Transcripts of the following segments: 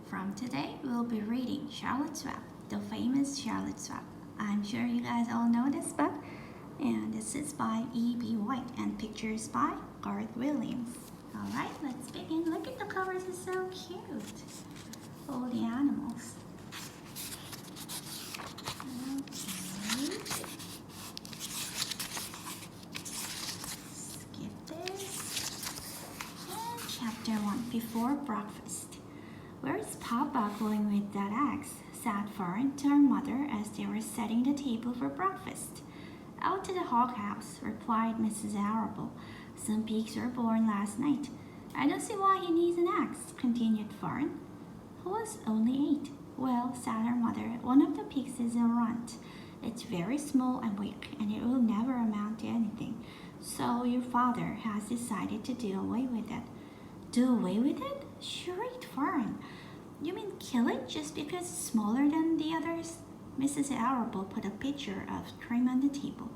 From today, we'll be reading Charlotte's Web, the famous Charlotte's Web. I'm sure you guys all know this book, and this is by E.B. White and pictures by Garth Williams. Alright, let's begin. Look at the covers, it's so cute. All the animals. Okay. Skip this. And chapter 1, Before Breakfast. Where's Papa going with that axe? Said Fern to her mother as they were setting the table for breakfast. Out to the hog house, replied Mrs. Arable. Some pigs were born last night. I don't see why he needs an axe, continued Fern, who was only 8. Well, said her mother, one of the pigs is a runt. It's very small and weak, and it will never amount to anything. So your father has decided to do away with it. Do away with it? Shrieked Fern. You mean kill it just because it's smaller than the others? Mrs. Arable put a pitcher of cream on the table.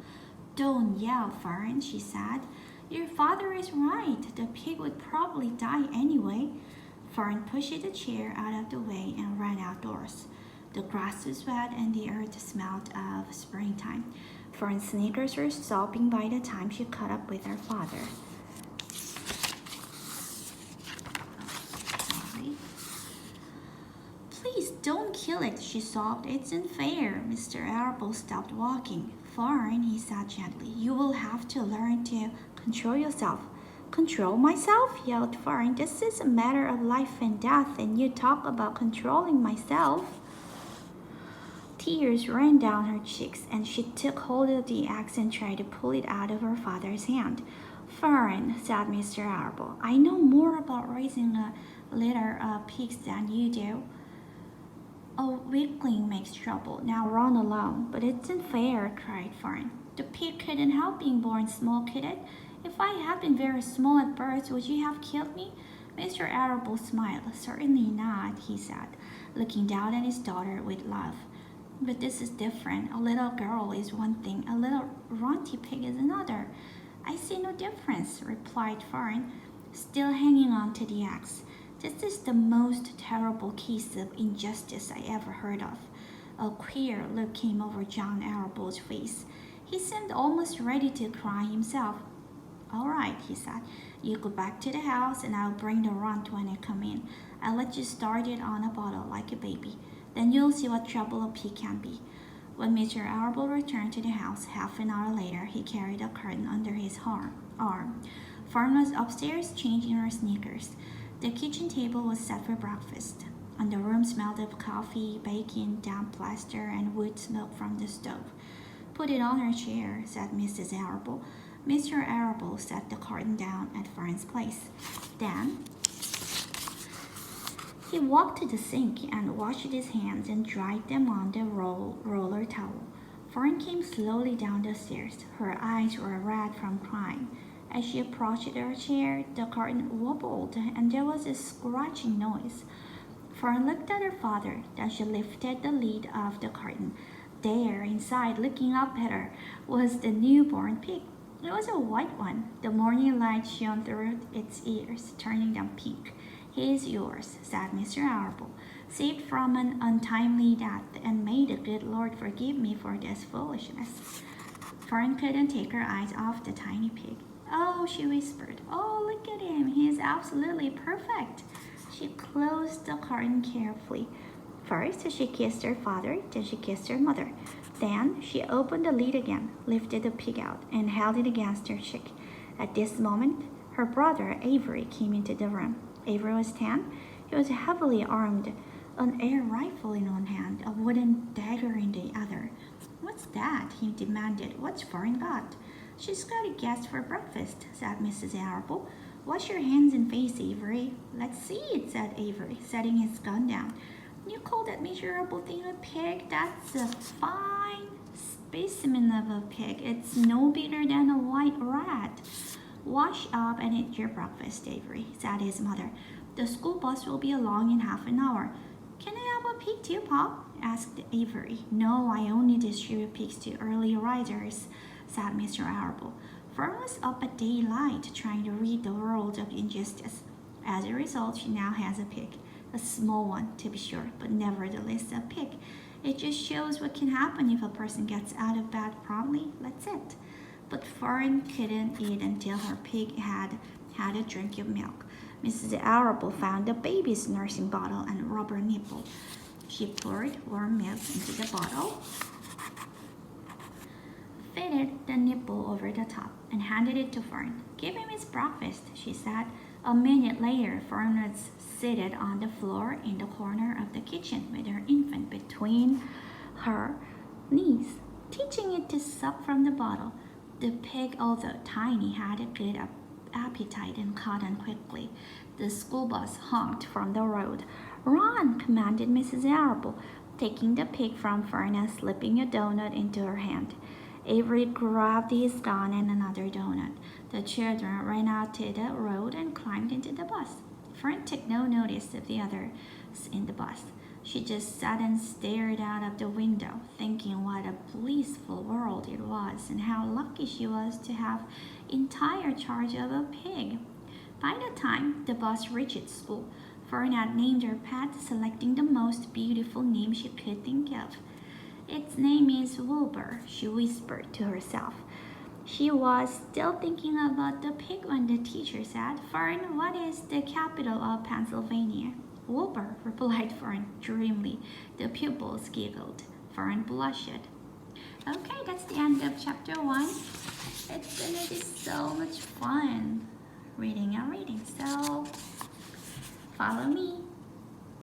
Don't yell, Fern, she said. Your father is right. The pig would probably die anyway. Fern pushed the chair out of the way and ran outdoors. The grass was wet and the earth smelled of springtime. Fern's sneakers were sopping by the time she caught up with her father. Please don't kill it, she sobbed. It's unfair. Mr. Arable stopped walking. Fern, he said gently, you will have to learn to control yourself. Control myself? Yelled Fern. This is a matter of life and death, and you talk about controlling myself. Tears ran down her cheeks, and she took hold of the axe and tried to pull it out of her father's hand. Fern, said Mr. Arable, I know more about raising a litter of pigs than you do. A weakling makes trouble. Now run along. But it's unfair, cried Fern. The pig couldn't help being born small, could it? If I had been very small at birth, would you have killed me? Mr. Arable smiled. Certainly not, he said, looking down at his daughter with love. But this is different. A little girl is one thing, a little runty pig is another. I see no difference, replied Fern, still hanging on to the axe. This is the most terrible case of injustice I ever heard of. A queer look came over John Arable's face. He seemed almost ready to cry himself. All right, he said. You go back to the house and I'll bring the runt when I come in. I'll let you start it on a bottle like a baby. Then you'll see what trouble a pig can be. When Mr. Arable returned to the house half an hour later, he carried a curtain under his arm. Fern was upstairs changing her sneakers. The kitchen table was set for breakfast, and the room smelled of coffee, bacon, damp plaster, and wood smoke from the stove. Put it on her chair, said Mrs. Arable. Mr. Arable set the curtain down at Fern's place. Then he walked to the sink and washed his hands and dried them on the roller towel. Fern came slowly down the stairs. Her eyes were red from crying. As she approached her chair, the curtain wobbled and there was a scratching noise. Fern looked at her father, then she lifted the lid of the curtain. There, inside, looking up at her, was the newborn pig. It was a white one. The morning light shone through its ears, turning them pink. He is yours, said Mr. Arable, saved from an untimely death, and may the good Lord forgive me for this foolishness. Fern couldn't take her eyes off the tiny pig. Oh, she whispered. Oh, look at him. He is absolutely perfect. She closed the curtain carefully. First, she kissed her father, then she kissed her mother. Then she opened the lid again, lifted the pig out, and held it against her cheek. At this moment, her brother Avery came into the room. Avery was 10. He was heavily armed, an air rifle in one hand, a wooden dagger in the other. What's that? He demanded. What's Fern got? She's got a guest for breakfast, said Mrs. Arable. Wash your hands and face, Avery. Let's see it, said Avery, setting his gun down. You call that miserable thing a pig? That's a fine specimen of a pig. It's no bigger than a white rat. Wash up and eat your breakfast, Avery, said his mother. The school bus will be along in half an hour. Can I have a pig too, Pop? Asked Avery. No, I only distribute pigs to early risers, said Mr. Arable. Fern was up at daylight trying to rid the world of injustice. As a result, she now has a pig. A small one, to be sure, but nevertheless a pig. It just shows what can happen if a person gets out of bed promptly. That's it. But Fern couldn't eat until her pig had had a drink of milk. Mrs. Arable found the baby's nursing bottle and rubber nipple. She poured warm milk into the bottle, fitted the nipple over the top, and handed it to Fern. Give him his breakfast, she said. A minute later, Fern was seated on the floor in the corner of the kitchen with her infant between her knees, teaching it to suck from the bottle. The pig, although tiny, had a good appetite and caught on quickly. The school bus honked from the road. Run, commanded Mrs. Arable, taking the pig from Fern and slipping a donut into her hand. Avery grabbed his gun and another donut. The children ran out to the road and climbed into the bus. Fern took no notice of the others in the bus. She just sat and stared out of the window, thinking what a blissful world it was and how lucky she was to have entire charge of a pig. By the time the bus reached school, Fern had named her pet, selecting the most beautiful name she could think of. Its name is Wilbur, she whispered to herself. She was still thinking about the pig when the teacher said, Fern, what is the capital of Pennsylvania? Wilbur, replied Fern dreamily. The pupils giggled. Fern blushed. Okay, that's the end of chapter 1. It's gonna be so much fun reading and reading. So follow me.